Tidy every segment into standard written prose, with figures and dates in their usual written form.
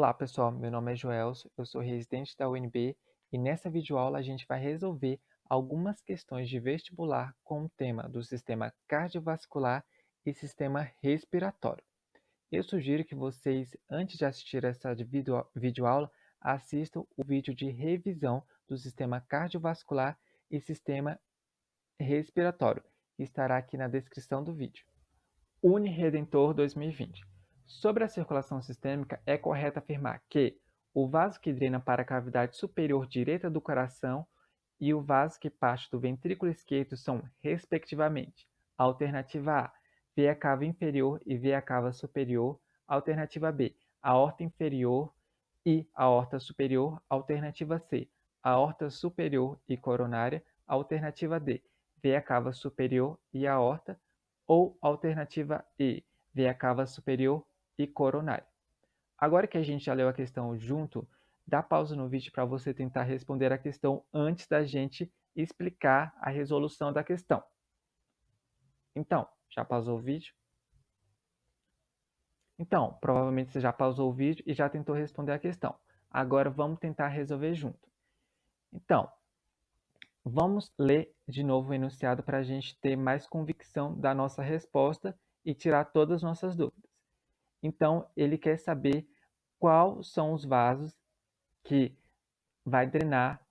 Olá pessoal, meu nome é Joelso, eu sou residente da UNB e nessa videoaula a gente vai resolver algumas questões de vestibular com o tema do sistema cardiovascular e sistema respiratório. Eu sugiro que vocês, antes de assistir essa videoaula, assistam o vídeo de revisão do sistema cardiovascular e sistema respiratório, que estará aqui na descrição do vídeo. Uniredentor 2020. Sobre a circulação sistêmica, é correto afirmar que o vaso que drena para a cavidade superior direita do coração e o vaso que parte do ventrículo esquerdo são, respectivamente, alternativa A, veia cava inferior e veia cava superior, alternativa B, aorta inferior e aorta superior, alternativa C, aorta superior e coronária, alternativa D, veia cava superior e aorta, ou alternativa E, veia cava superior e coronária. Agora que a gente já leu a questão junto, dá pausa no vídeo para você tentar responder a questão antes da gente explicar a resolução da questão. Então, já pausou o vídeo? Então, provavelmente você já pausou o vídeo e já tentou responder a questão. Agora vamos tentar resolver junto. Então, vamos ler de novo o enunciado para a gente ter mais convicção da nossa resposta e tirar todas as nossas dúvidas. Então, ele quer saber quais são os vasos que vai drenar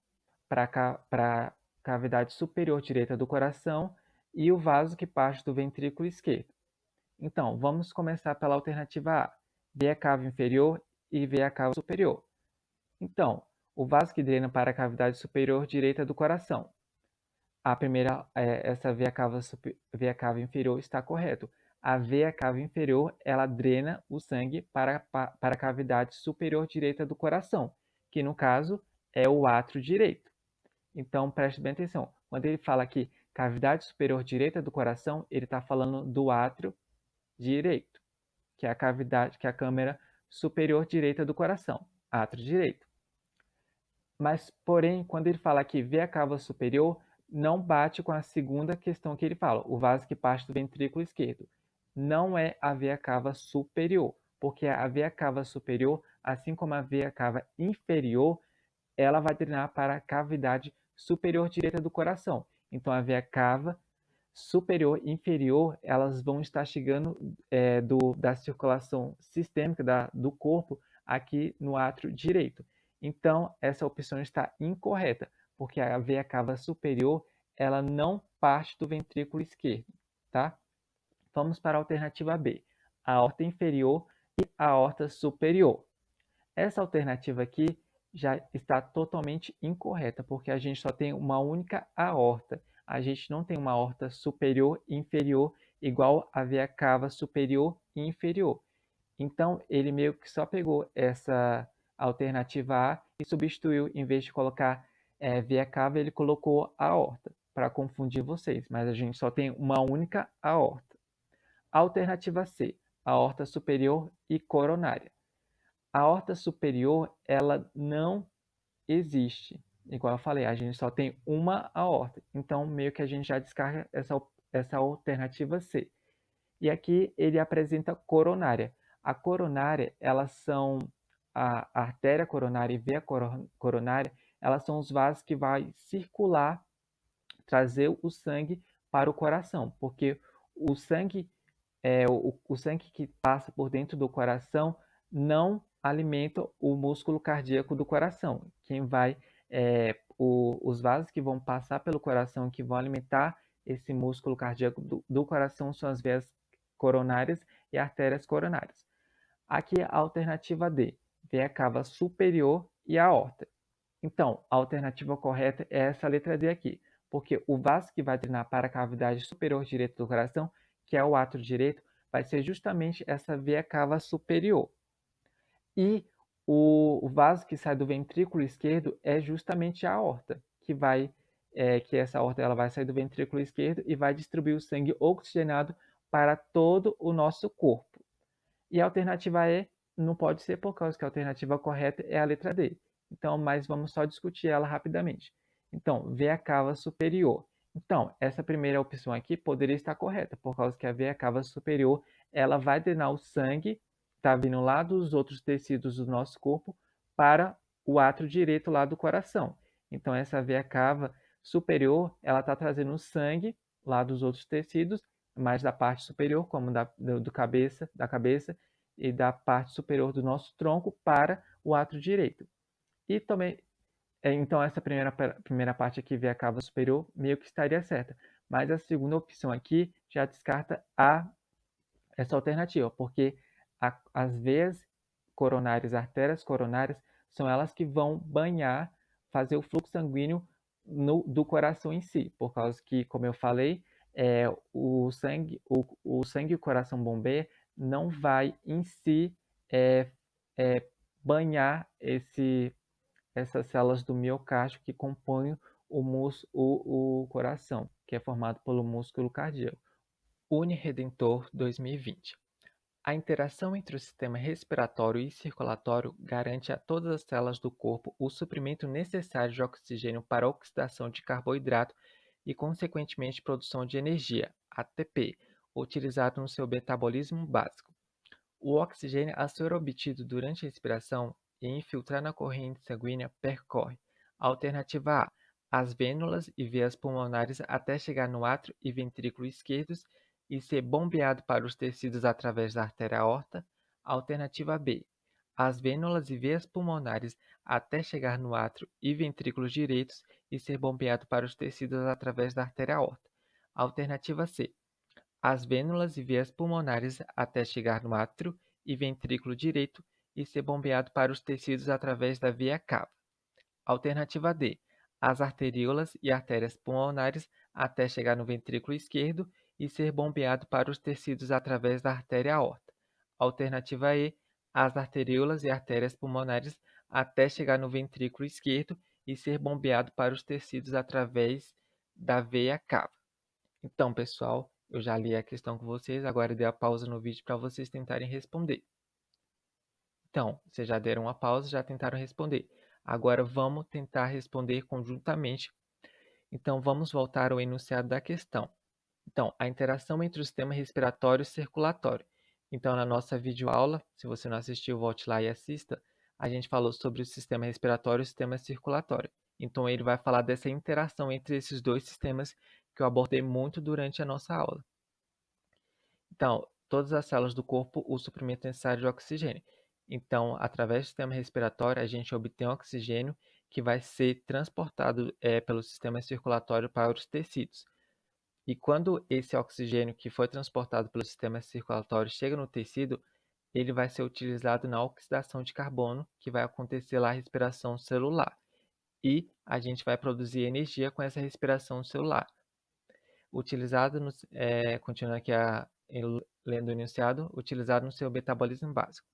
para a cavidade superior direita do coração e o vaso que parte do ventrículo esquerdo. Então, vamos começar pela alternativa A, veia cava inferior e veia cava superior. Então, o vaso que drena para a cavidade superior direita do coração. A primeira, essa veia cava inferior está correto. A veia cava inferior, ela drena o sangue para a cavidade superior direita do coração, que no caso é o átrio direito. Então, preste bem atenção. Quando ele fala aqui cavidade superior direita do coração, ele está falando do átrio direito, que é a cavidade, que é a câmara superior direita do coração, átrio direito. Mas, porém, quando ele fala aqui veia cava superior, não bate com a segunda questão que ele fala, o vaso que parte do ventrículo esquerdo. Não é a veia cava superior, porque a veia cava superior, assim como a veia cava inferior, ela vai drenar para a cavidade superior direita do coração. Então, a veia cava superior e inferior, elas vão estar chegando da circulação sistêmica do corpo aqui no átrio direito. Então, essa opção está incorreta, porque a veia cava superior, ela não parte do ventrículo esquerdo, tá? Vamos para a alternativa B, a aorta inferior e a aorta superior. Essa alternativa aqui já está totalmente incorreta, porque a gente só tem uma única aorta. A gente não tem uma aorta superior e inferior igual a veia cava superior e inferior. Então, ele meio que só pegou essa alternativa A e substituiu, em vez de colocar veia cava, ele colocou aorta, para confundir vocês, mas a gente só tem uma única aorta. Alternativa C, aorta superior e coronária. A aorta superior, ela não existe. Igual eu falei, a gente só tem uma aorta. Então, meio que a gente já descarga essa alternativa C. E aqui ele apresenta coronária. A coronária, elas são a artéria coronária e veia coronária, elas são os vasos que vai circular, trazer o sangue para o coração, porque o sangue o sangue que passa por dentro do coração não alimenta o músculo cardíaco do coração. Quem vai, os vasos que vão passar pelo coração, que vão alimentar esse músculo cardíaco do coração, são as veias coronárias e artérias coronárias. Aqui a alternativa D, veia cava superior e aorta. Então, a alternativa correta é essa letra D aqui, porque o vaso que vai drenar para a cavidade superior direita do coração, que é o átrio direito, vai ser justamente essa veia cava superior. E o vaso que sai do ventrículo esquerdo é justamente a aorta, que essa aorta ela vai sair do ventrículo esquerdo e vai distribuir o sangue oxigenado para todo o nosso corpo. E a alternativa E não pode ser, por causa que a alternativa correta é a letra D. Então, mas vamos só discutir ela rapidamente. Então, veia cava superior. Então, essa primeira opção aqui poderia estar correta, por causa que a veia cava superior, ela vai drenar o sangue, está vindo lá dos outros tecidos do nosso corpo para o átrio direito lá do coração. Então, essa veia cava superior, ela está trazendo o sangue lá dos outros tecidos, mais da parte superior, como da cabeça e da parte superior do nosso tronco para o átrio direito. E também, então essa primeira parte aqui, veia cava superior, meio que estaria certa. Mas a segunda opção aqui já descarta essa alternativa, porque as veias coronárias, artérias coronárias, são elas que vão banhar, fazer o fluxo sanguíneo do coração em si, por causa que, como eu falei, o sangue e o coração bombeia não vai em si banhar essas células do miocárdio que compõem o coração, que é formado pelo músculo cardíaco. Uniredentor 2020. A interação entre o sistema respiratório e circulatório garante a todas as células do corpo o suprimento necessário de oxigênio para a oxidação de carboidrato e, consequentemente, produção de energia, ATP, utilizado no seu metabolismo básico. O oxigênio, a ser obtido durante a respiração e infiltrar na corrente sanguínea, percorre: alternativa A, as vênulas e veias pulmonares até chegar no átrio e ventrículo esquerdos e ser bombeado para os tecidos através da artéria aorta. Alternativa B, as vênulas e veias pulmonares até chegar no átrio e ventrículos direitos e ser bombeado para os tecidos através da artéria aorta. Alternativa C, as vênulas e veias pulmonares até chegar no átrio e ventrículo direito e ser bombeado para os tecidos através da veia cava. Alternativa D, as arteríolas e artérias pulmonares até chegar no ventrículo esquerdo e ser bombeado para os tecidos através da artéria aorta. Alternativa E, as arteríolas e artérias pulmonares até chegar no ventrículo esquerdo e ser bombeado para os tecidos através da veia cava. Então, pessoal, eu já li a questão com vocês, agora eu dei a pausa no vídeo para vocês tentarem responder. Então, vocês já deram uma pausa, já tentaram responder. Agora vamos tentar responder conjuntamente. Então, vamos voltar ao enunciado da questão. Então, a interação entre o sistema respiratório e circulatório. Então, na nossa videoaula, se você não assistiu, volte lá e assista, a gente falou sobre o sistema respiratório e o sistema circulatório. Então, ele vai falar dessa interação entre esses dois sistemas que eu abordei muito durante a nossa aula. Então, todas as células do corpo, o suprimento necessário de oxigênio. Então, através do sistema respiratório, a gente obtém oxigênio que vai ser transportado pelo sistema circulatório para os tecidos. E quando esse oxigênio que foi transportado pelo sistema circulatório chega no tecido, ele vai ser utilizado na oxidação de carbono, que vai acontecer lá a respiração celular. E a gente vai produzir energia com essa respiração celular. Utilizado continuando aqui lendo o enunciado, utilizado no seu metabolismo básico.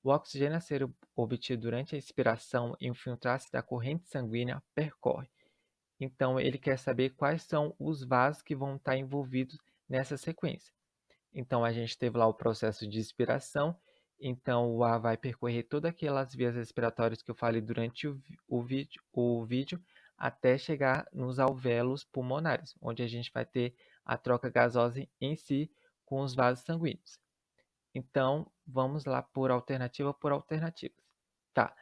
O oxigênio a ser obtido durante a expiração e infiltrar-se da corrente sanguínea percorre. Então, ele quer saber quais são os vasos que vão estar envolvidos nessa sequência. Então, a gente teve lá o processo de expiração. Então, o ar vai percorrer todas aquelas vias respiratórias que eu falei durante o vídeo até chegar nos alvéolos pulmonares, onde a gente vai ter a troca gasosa em si com os vasos sanguíneos. Então, vamos lá por alternativas. Tá.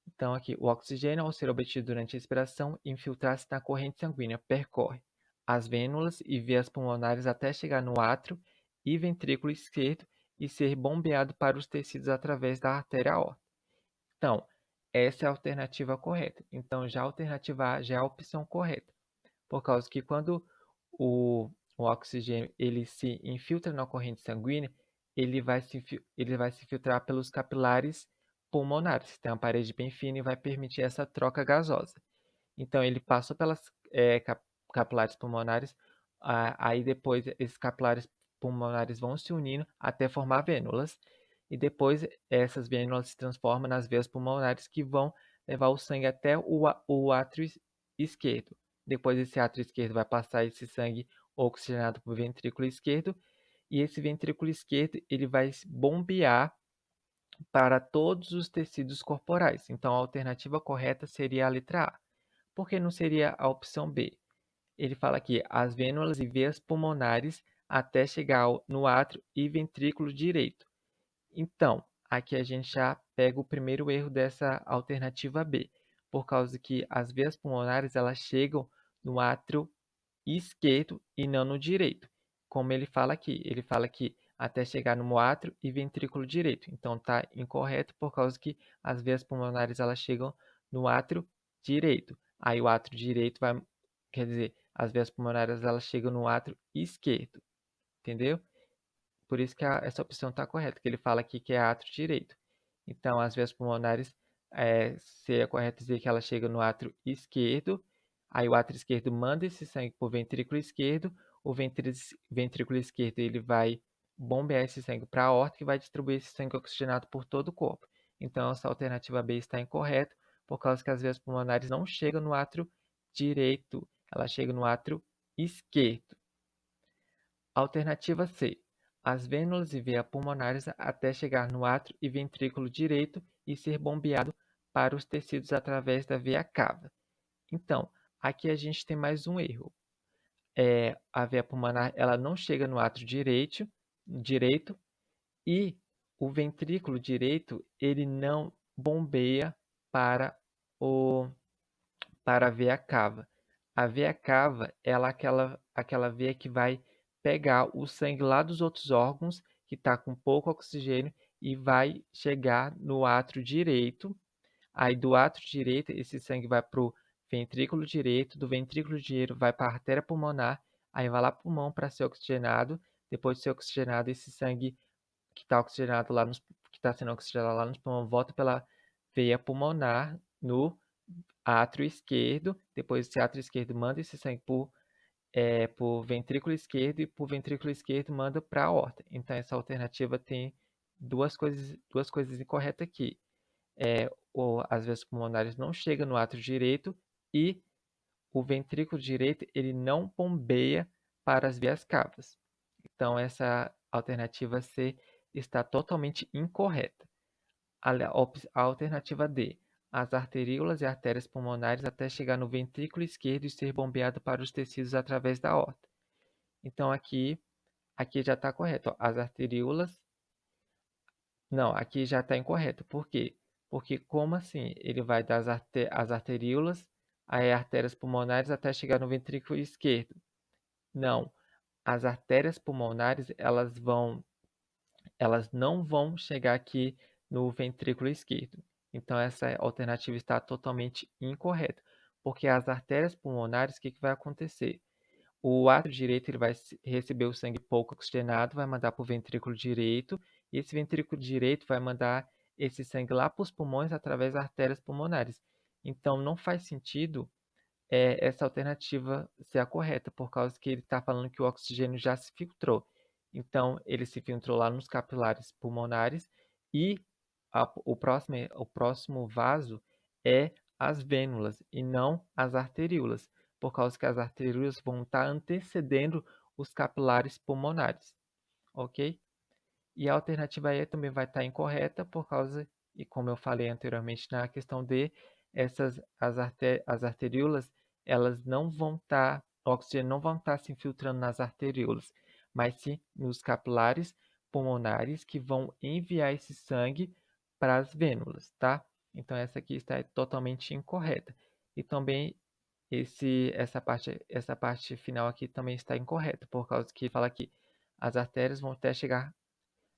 Então, aqui, o oxigênio, ao ser obtido durante a expiração, infiltrar-se na corrente sanguínea, percorre as vênulas e veias pulmonares até chegar no átrio e ventrículo esquerdo e ser bombeado para os tecidos através da artéria aorta. Então, essa é a alternativa correta. Então, já a alternativa A já é a opção correta, por causa que quando o oxigênio ele se infiltra na corrente sanguínea, ele vai se filtrar pelos capilares pulmonares. Tem uma parede bem fina e vai permitir essa troca gasosa. Então, ele passou pelas capilares pulmonares, aí depois esses capilares pulmonares vão se unindo até formar vênulas, e depois essas vênulas se transformam nas veias pulmonares que vão levar o sangue até o átrio esquerdo. Depois esse átrio esquerdo vai passar esse sangue oxigenado para o ventrículo esquerdo, e esse ventrículo esquerdo ele vai bombear para todos os tecidos corporais. Então, a alternativa correta seria a letra A. Por que não seria a opção B? Ele fala aqui, as vênulas e veias pulmonares até chegar no átrio e ventrículo direito. Então, aqui a gente já pega o primeiro erro dessa alternativa B, por causa que as veias pulmonares elas chegam no átrio esquerdo e não no direito. Como ele fala que até chegar no átrio e ventrículo direito. Então está incorreto por causa que as veias pulmonares elas chegam no átrio direito. Aí o átrio direito vai, quer dizer, as veias pulmonares elas chegam no átrio esquerdo, entendeu? Por isso que essa opção está correta, que ele fala aqui que é átrio direito. Então, as veias pulmonares, seria correto dizer que ela chega no átrio esquerdo, aí o átrio esquerdo manda esse sangue para o ventrículo esquerdo, o ventrículo esquerdo ele vai bombear esse sangue para a aorta, que vai distribuir esse sangue oxigenado por todo o corpo. Então, essa alternativa B está incorreta, por causa que as veias pulmonares não chegam no átrio direito, ela chega no átrio esquerdo. Alternativa C. As vênulas e veia pulmonares até chegar no átrio e ventrículo direito e ser bombeado para os tecidos através da veia cava. Então, aqui a gente tem mais um erro. A veia pulmonar ela não chega no átrio direito e o ventrículo direito ele não bombeia para o para a veia cava. A veia cava ela é aquela veia que vai pegar o sangue lá dos outros órgãos que está com pouco oxigênio e vai chegar no átrio direito. Aí do átrio direito esse sangue vai para o ventrículo direito, do ventrículo direito vai para a artéria pulmonar, aí vai lá para o pulmão para ser oxigenado. Depois de ser oxigenado, esse sangue que está oxigenado lá que está sendo oxigenado lá nos pulmões volta pela veia pulmonar no átrio esquerdo, depois esse átrio esquerdo manda esse sangue por ventrículo esquerdo e por ventrículo esquerdo manda para a aorta. Então essa alternativa tem duas coisas incorretas aqui. As veias pulmonares não chegam no átrio direito e o ventrículo direito ele não bombeia para as veias cavas. Então essa alternativa C está totalmente incorreta. A alternativa D. As arteríolas e artérias pulmonares até chegar no ventrículo esquerdo e ser bombeado para os tecidos através da aorta. Então aqui já está correto. Ó. As arteríolas. Não, aqui já está incorreto. Por quê? Porque como assim? Ele vai das as arteríolas, aí artérias pulmonares até chegar no ventrículo esquerdo. Não. As artérias pulmonares elas não vão chegar aqui no ventrículo esquerdo. Então, essa alternativa está totalmente incorreta, porque as artérias pulmonares, o que vai acontecer? O átrio direito ele vai receber o sangue pouco oxigenado, vai mandar para o ventrículo direito, e esse ventrículo direito vai mandar esse sangue lá para os pulmões através das artérias pulmonares. Então, não faz sentido essa alternativa ser a correta, por causa que ele está falando que o oxigênio já se filtrou. Então, ele se filtrou lá nos capilares pulmonares e o próximo vaso é as vênulas e não as arteríolas, por causa que as arteríolas vão estar antecedendo os capilares pulmonares, ok? E a alternativa E também vai estar incorreta por causa, e como eu falei anteriormente na questão D, as arteríolas, elas não vão estar, o oxigênio não vão estar se infiltrando nas arteríolas, mas sim nos capilares pulmonares que vão enviar esse sangue para as vênulas, tá? Então essa aqui está totalmente incorreta. E também essa parte final aqui também está incorreta, por causa que fala que as artérias vão até chegar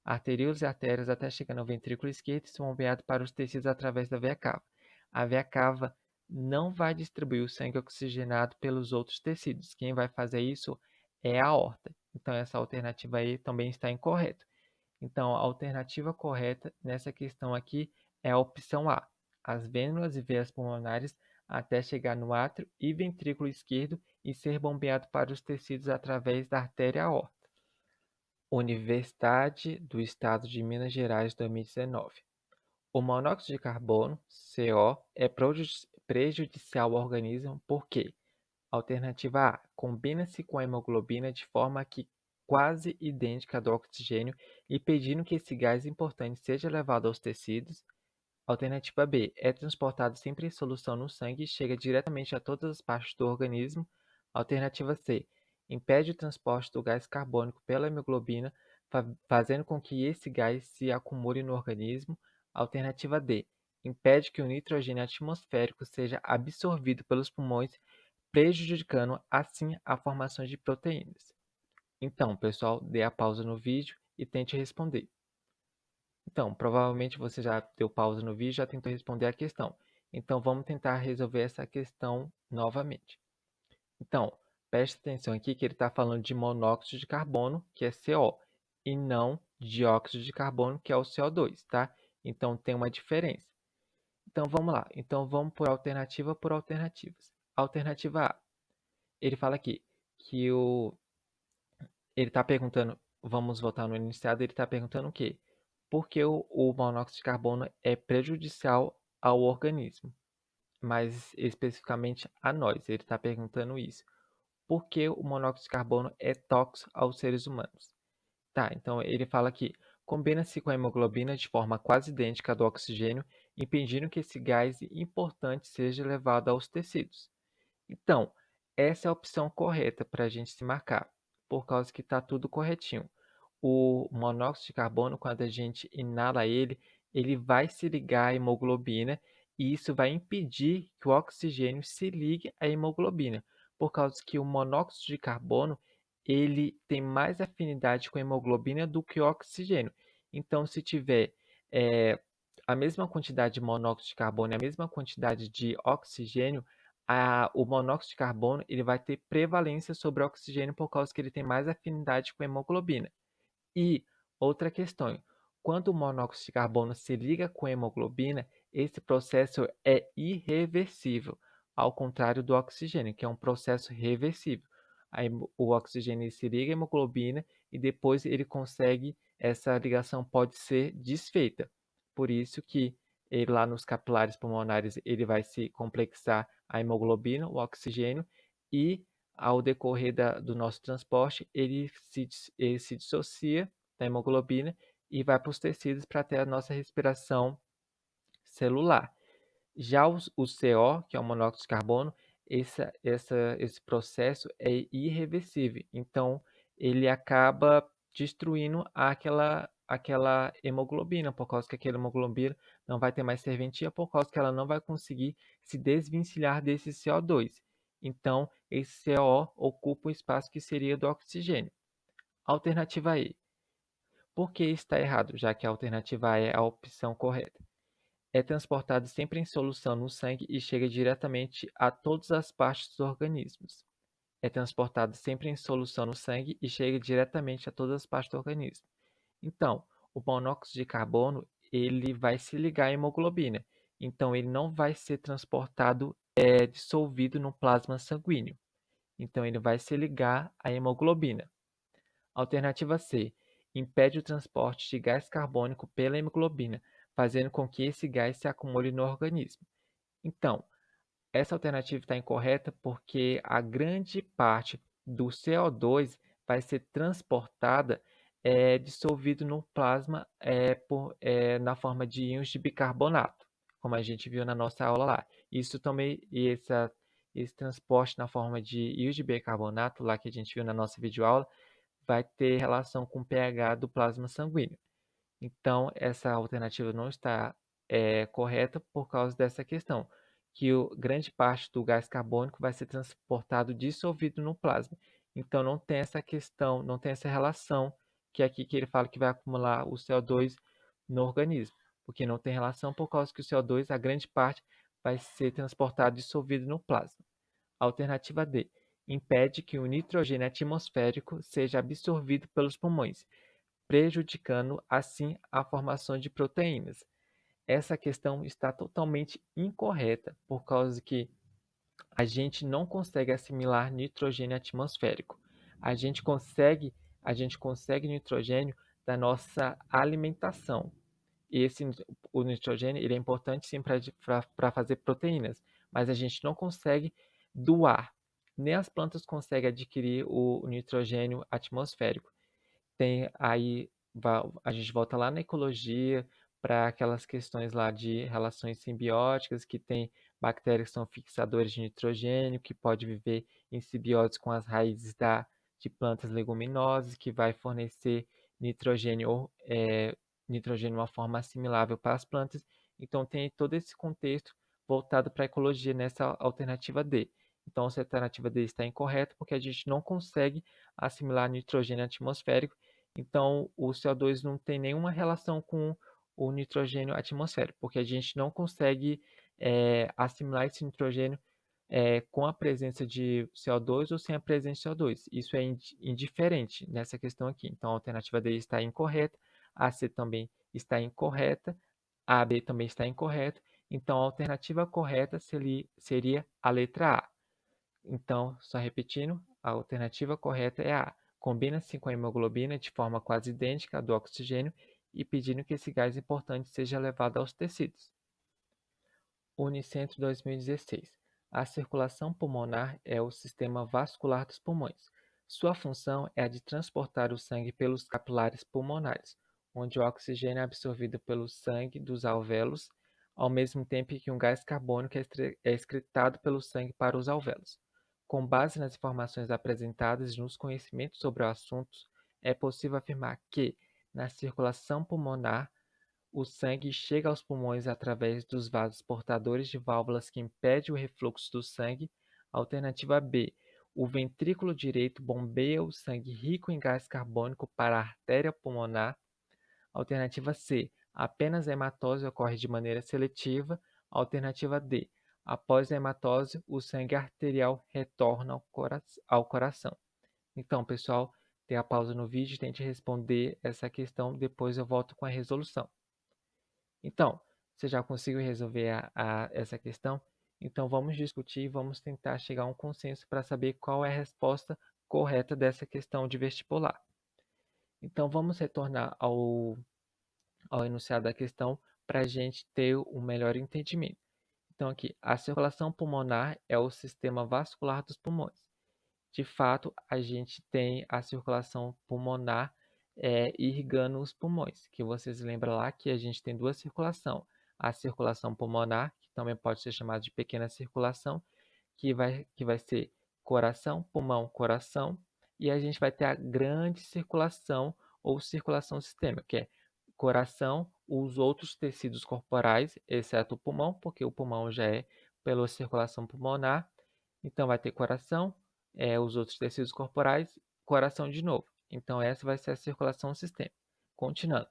arteríolas e artérias até chegar no ventrículo esquerdo e são bombeados para os tecidos através da veia cava. A veia cava não vai distribuir o sangue oxigenado pelos outros tecidos. Quem vai fazer isso é a aorta. Então, essa alternativa aí também está incorreta. Então, a alternativa correta nessa questão aqui é a opção A. As vênulas e veias pulmonares até chegar no átrio e ventrículo esquerdo e ser bombeado para os tecidos através da artéria aorta. Universidade do Estado de Minas Gerais 2019. O monóxido de carbono, CO, é prejudicial ao organismo porque: alternativa A, combina-se com a hemoglobina de forma que quase idêntica à do oxigênio, impedindo que esse gás importante seja levado aos tecidos. Alternativa B, é transportado sempre em solução no sangue e chega diretamente a todas as partes do organismo. Alternativa C, impede o transporte do gás carbônico pela hemoglobina, fazendo com que esse gás se acumule no organismo. Alternativa D, impede que o nitrogênio atmosférico seja absorvido pelos pulmões, prejudicando assim a formação de proteínas. Então, pessoal, dê a pausa no vídeo e tente responder. Então, provavelmente você já deu pausa no vídeo e já tentou responder a questão. Então, vamos tentar resolver essa questão novamente. Então, preste atenção aqui que ele está falando de monóxido de carbono, que é CO, e não dióxido de carbono, que é o CO2, tá? Então, tem uma diferença. Então, vamos lá. Então, vamos por alternativa por alternativas. Alternativa A. Ele fala aqui que ele está perguntando, vamos voltar no enunciado, ele está perguntando o quê? Por que o monóxido de carbono é prejudicial ao organismo? Mais especificamente a nós. Ele está perguntando isso. Por que o monóxido de carbono é tóxico aos seres humanos? Tá, então ele fala que combina-se com a hemoglobina de forma quase idêntica à do oxigênio, impedindo que esse gás importante seja levado aos tecidos. Então, essa é a opção correta para a gente se marcar, por causa que está tudo corretinho. O monóxido de carbono, quando a gente inala ele, ele vai se ligar à hemoglobina e isso vai impedir que o oxigênio se ligue à hemoglobina, por causa que o monóxido de carbono ele tem mais afinidade com a hemoglobina do que o oxigênio. Então, se tiver a mesma quantidade de monóxido de carbono e a mesma quantidade de oxigênio, o monóxido de carbono ele vai ter prevalência sobre o oxigênio por causa que ele tem mais afinidade com a hemoglobina. E outra questão, quando o monóxido de carbono se liga com a hemoglobina, esse processo é irreversível, ao contrário do oxigênio, que é um processo reversível. O oxigênio se liga à hemoglobina e depois ele consegue, essa ligação pode ser desfeita. Por isso que ele, lá nos capilares pulmonares ele vai se complexar a hemoglobina, o oxigênio, e ao decorrer do nosso transporte, ele se dissocia da hemoglobina e vai para os tecidos para ter a nossa respiração celular. Já o CO, que é o monóxido de carbono, esse processo é irreversível. Então, ele acaba destruindo aquela hemoglobina, por causa que aquela hemoglobina não vai ter mais serventia, por causa que ela não vai conseguir se desvencilhar desse CO2. Então, esse CO ocupa o espaço que seria do oxigênio. Alternativa E. Por que está errado, já que a alternativa A é a opção correta? É transportado sempre em solução no sangue e chega diretamente a todas as partes dos organismos. É transportado sempre em solução no sangue e chega diretamente a todas as partes do organismo. Então, o monóxido de carbono ele vai se ligar à hemoglobina. Então, ele não vai ser transportado dissolvido no plasma sanguíneo. Então, ele vai se ligar à hemoglobina. Alternativa C. Impede o transporte de gás carbônico pela hemoglobina, fazendo com que esse gás se acumule no organismo. Então, essa alternativa está incorreta porque a grande parte do CO2 vai ser transportada dissolvido no plasma na forma de íons de bicarbonato, como a gente viu na nossa aula lá. Isso também, esse transporte na forma de íons de bicarbonato, lá que a gente viu na nossa videoaula, vai ter relação com o pH do plasma sanguíneo. Então, essa alternativa não está correta por causa dessa questão, que grande parte do gás carbônico vai ser transportado dissolvido no plasma. Então, não tem essa questão, não tem essa relação que é aqui que ele fala que vai acumular o CO2 no organismo, porque não tem relação por causa que o CO2, a grande parte, vai ser transportado dissolvido no plasma. Alternativa D. Impede que o nitrogênio atmosférico seja absorvido pelos pulmões, prejudicando assim a formação de proteínas. Essa questão está totalmente incorreta, por causa que a gente não consegue assimilar nitrogênio atmosférico. A gente consegue, a gente consegue nitrogênio da nossa alimentação. E o nitrogênio ele é importante sim para fazer proteínas, mas a gente não consegue doar. Nem as plantas conseguem adquirir o nitrogênio atmosférico. Tem aí, a gente volta lá na ecologia para aquelas questões lá de relações simbióticas, que tem bactérias que são fixadores de nitrogênio, que pode viver em simbiose com as raízes de plantas leguminosas, que vai fornecer nitrogênio, nitrogênio de uma forma assimilável para as plantas. Então, tem todo esse contexto voltado para a ecologia nessa alternativa D. Então, essa alternativa D está incorreta porque a gente não consegue assimilar nitrogênio atmosférico. Então, o CO2 não tem nenhuma relação com o nitrogênio atmosférico, porque a gente não consegue assimilar esse nitrogênio com a presença de CO2 ou sem a presença de CO2. Isso é indiferente nessa questão aqui. Então, a alternativa D está incorreta, a C também está incorreta, a B também está incorreta. Então, a alternativa correta seria a letra A. Então, só repetindo, a alternativa correta é a A. Combina-se com a hemoglobina de forma quase idêntica à do oxigênio e pedindo que esse gás importante seja levado aos tecidos. Unicentro 2016. A circulação pulmonar é o sistema vascular dos pulmões. Sua função é a de transportar o sangue pelos capilares pulmonares, onde o oxigênio é absorvido pelo sangue dos alvéolos, ao mesmo tempo que um gás carbônico é excretado pelo sangue para os alvéolos. Com base nas informações apresentadas e nos conhecimentos sobre o assunto, é possível afirmar que, na circulação pulmonar, o sangue chega aos pulmões através dos vasos portadores de válvulas que impedem o refluxo do sangue. Alternativa B. O ventrículo direito bombeia o sangue rico em gás carbônico para a artéria pulmonar. Alternativa C. Apenas a hematose ocorre de maneira seletiva. Alternativa D. Após a hematose, o sangue arterial retorna ao coração. Então, pessoal, dê a pausa no vídeo e tente responder essa questão, depois eu volto com a resolução. Então, você já conseguiu resolver essa questão? Então, vamos discutir e vamos tentar chegar a um consenso para saber qual é a resposta correta dessa questão de vestibular. Então, vamos retornar ao enunciado da questão para a gente ter um melhor entendimento. Então, aqui, a circulação pulmonar é o sistema vascular dos pulmões. De fato, a gente tem a circulação pulmonar irrigando os pulmões, que vocês lembram lá que a gente tem duas circulações. A circulação pulmonar, que também pode ser chamada de pequena circulação, que vai ser coração, pulmão, coração, e a gente vai ter a grande circulação ou circulação sistêmica, que é coração, os outros tecidos corporais, exceto o pulmão, porque o pulmão já é pela circulação pulmonar. Então, vai ter coração, os outros tecidos corporais, coração de novo. Então, essa vai ser a circulação sistêmica. Continuando.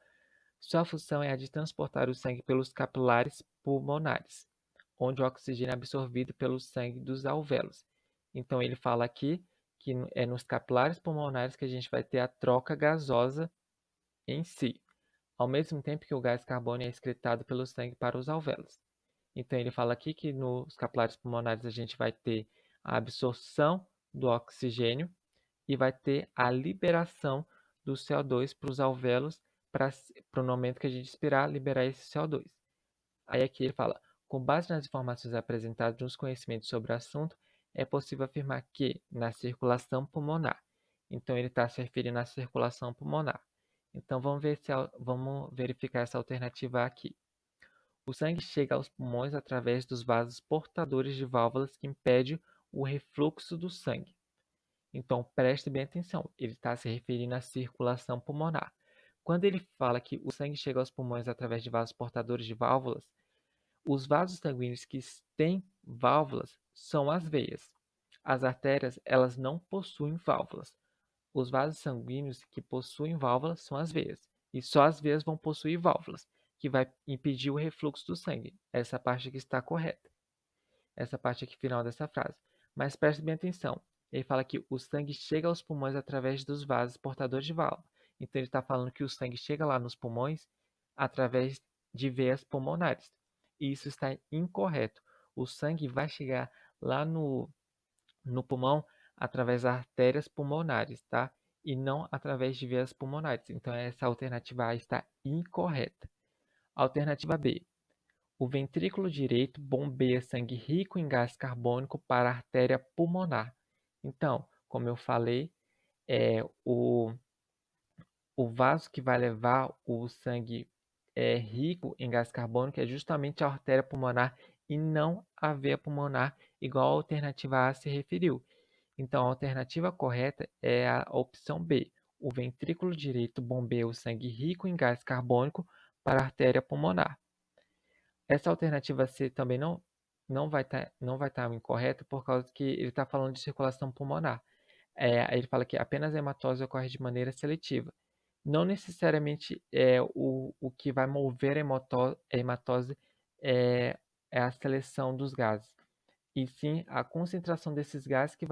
Sua função é a de transportar o sangue pelos capilares pulmonares, onde o oxigênio é absorvido pelo sangue dos alvéolos. Então, ele fala aqui que é nos capilares pulmonares que a gente vai ter a troca gasosa em si, ao mesmo tempo que o gás carbônico é excretado pelo sangue para os alvéolos. Então, ele fala aqui que nos capilares pulmonares a gente vai ter a absorção do oxigênio e vai ter a liberação do CO2 para os alvéolos para o momento que a gente expirar, liberar esse CO2. Aí aqui ele fala, com base nas informações apresentadas nos conhecimentos sobre o assunto, é possível afirmar que, na circulação pulmonar, então ele está se referindo à circulação pulmonar. Então vamos verificar essa alternativa aqui. O sangue chega aos pulmões através dos vasos portadores de válvulas que impedem o refluxo do sangue. Então, preste bem atenção, ele está se referindo à circulação pulmonar. Quando ele fala que o sangue chega aos pulmões através de vasos portadores de válvulas, os vasos sanguíneos que têm válvulas são as veias. As artérias, elas não possuem válvulas. Os vasos sanguíneos que possuem válvulas são as veias. E só as veias vão possuir válvulas, que vai impedir o refluxo do sangue. Essa parte aqui está correta. Essa parte aqui final dessa frase. Mas preste bem atenção. Ele fala que o sangue chega aos pulmões através dos vasos portadores de válvula. Então ele está falando que o sangue chega lá nos pulmões através de veias pulmonares. E isso está incorreto. O sangue vai chegar lá no pulmão através das artérias pulmonares, tá? E não através de veias pulmonares. Então essa alternativa A está incorreta. Alternativa B. O ventrículo direito bombeia sangue rico em gás carbônico para a artéria pulmonar. Então, como eu falei, o vaso que vai levar o sangue rico em gás carbônico é justamente a artéria pulmonar e não a veia pulmonar, igual a alternativa A se referiu. Então, a alternativa correta é a opção B. o ventrículo direito bombeia o sangue rico em gás carbônico para a artéria pulmonar. Essa alternativa C também não vai estar incorreta por causa que ele está falando de circulação pulmonar. Aí ele fala que apenas a hematose ocorre de maneira seletiva. Não necessariamente o que vai mover a hematose é, é a seleção dos gases, e sim a concentração desses gases que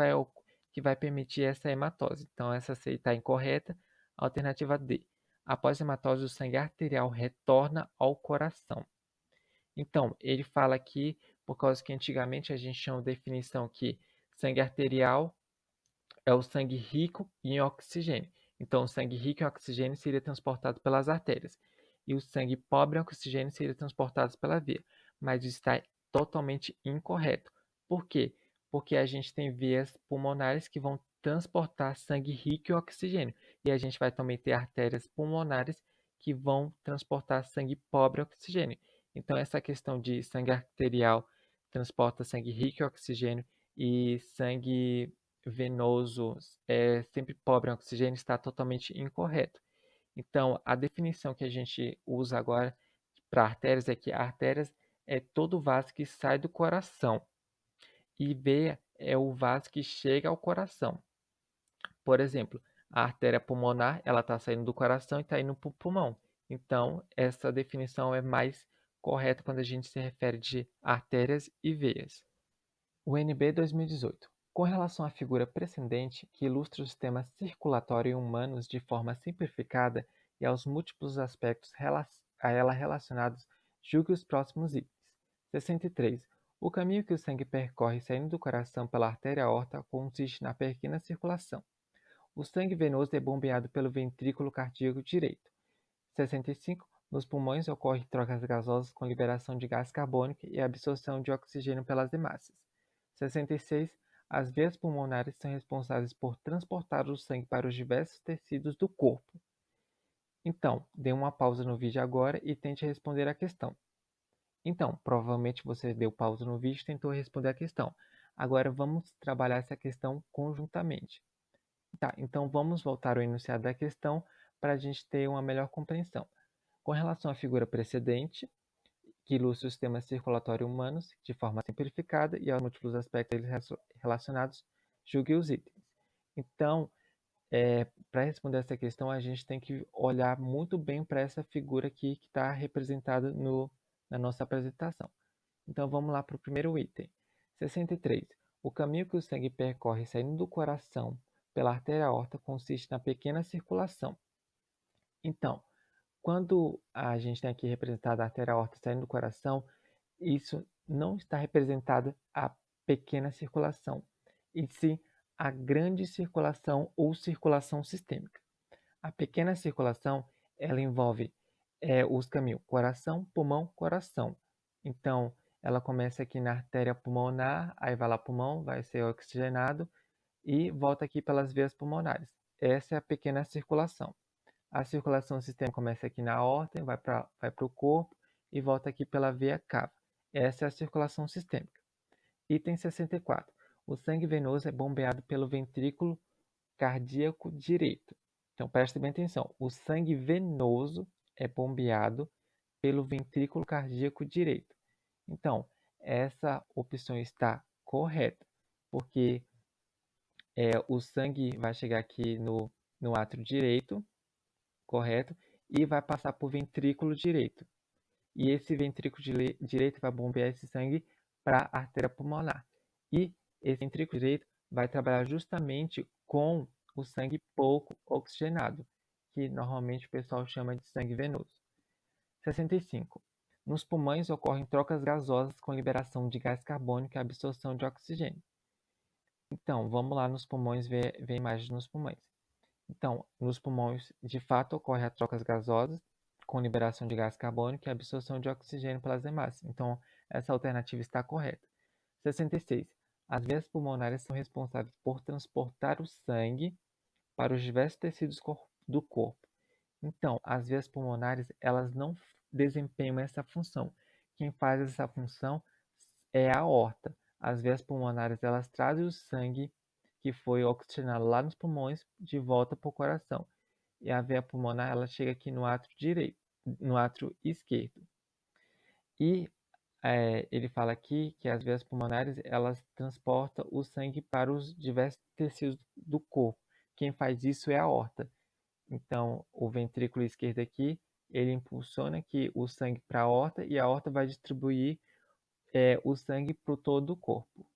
vai permitir essa hematose. Então, essa C está incorreta. Alternativa D. Após a hematose, o sangue arterial retorna ao coração. Então, ele fala aqui, por causa que antigamente a gente tinha uma definição que sangue arterial é o sangue rico em oxigênio. Então, o sangue rico em oxigênio seria transportado pelas artérias. E o sangue pobre em oxigênio seria transportado pela veia. Mas isso está totalmente incorreto. Por quê? Porque a gente tem veias pulmonares que vão transportar sangue rico em oxigênio. E a gente vai também ter artérias pulmonares que vão transportar sangue pobre em oxigênio. Então, essa questão de sangue arterial transporta sangue rico em oxigênio e sangue venoso sempre pobre em oxigênio está totalmente incorreto. Então, a definição que a gente usa agora para artérias é que artérias é todo vaso que sai do coração e veia é o vaso que chega ao coração. Por exemplo, a artéria pulmonar ela está saindo do coração e está indo para o pulmão. Então, essa definição é mais correta quando a gente se refere de artérias e veias. UNB 2018. Com relação à figura precedente, que ilustra o sistema circulatório em humanos de forma simplificada e aos múltiplos aspectos a ela relacionados, julgue os próximos itens. 63. O caminho que o sangue percorre saindo do coração pela artéria aorta consiste na pequena circulação. O sangue venoso é bombeado pelo ventrículo cardíaco direito. 65. Nos pulmões ocorrem trocas gasosas com liberação de gás carbônico e absorção de oxigênio pelas hemácias. 66. As veias pulmonares são responsáveis por transportar o sangue para os diversos tecidos do corpo. Então, dê uma pausa no vídeo agora e tente responder a questão. Então, provavelmente você deu pausa no vídeo e tentou responder a questão. Agora vamos trabalhar essa questão conjuntamente. Tá, então vamos voltar ao enunciado da questão para a gente ter uma melhor compreensão. Com relação à figura precedente, que ilustra o sistema circulatório humano de forma simplificada e aos múltiplos aspectos relacionados, julgue os itens. Então, para responder essa questão, a gente tem que olhar muito bem para essa figura aqui que está representada na nossa apresentação. Então, vamos lá para o primeiro item. 63. O caminho que o sangue percorre saindo do coração pela artéria aorta consiste na pequena circulação. Então, quando a gente tem aqui representada a artéria aorta saindo do coração, isso não está representada a pequena circulação, e sim a grande circulação ou circulação sistêmica. A pequena circulação, ela envolve os caminhos coração, pulmão, coração. Então, ela começa aqui na artéria pulmonar, aí vai lá pulmão, vai ser oxigenado e volta aqui pelas veias pulmonares. Essa é a pequena circulação. A circulação sistêmica começa aqui na aorta, vai para o corpo e volta aqui pela veia cava. Essa é a circulação sistêmica. Item 64. O sangue venoso é bombeado pelo ventrículo cardíaco direito. Então, preste bem atenção. O sangue venoso é bombeado pelo ventrículo cardíaco direito. Então, essa opção está correta, porque o sangue vai chegar aqui no átrio direito, correto? E vai passar por ventrículo direito. E esse ventrículo direito vai bombear esse sangue para a artéria pulmonar. E esse ventrículo direito vai trabalhar justamente com o sangue pouco oxigenado, que normalmente o pessoal chama de sangue venoso. 65. Nos pulmões ocorrem trocas gasosas com liberação de gás carbônico e absorção de oxigênio. Então, vamos lá nos pulmões ver a imagem nos pulmões. Então, nos pulmões, de fato, ocorre a trocas gasosas com liberação de gás carbônico e absorção de oxigênio pelas hemácias. Então, essa alternativa está correta. 66. As veias pulmonares são responsáveis por transportar o sangue para os diversos tecidos do corpo. Então, as veias pulmonares, elas não desempenham essa função. Quem faz essa função é a aorta. As veias pulmonares, elas trazem o sangue que foi oxigenado lá nos pulmões de volta para o coração. e a veia pulmonar ela chega aqui no átrio direito, no átrio esquerdo. E ele fala aqui que as veias pulmonares elas transportam o sangue para os diversos tecidos do corpo. Quem faz isso é a aorta. Então, o ventrículo esquerdo aqui, ele impulsiona aqui o sangue para a aorta e a aorta vai distribuir o sangue para todo o corpo.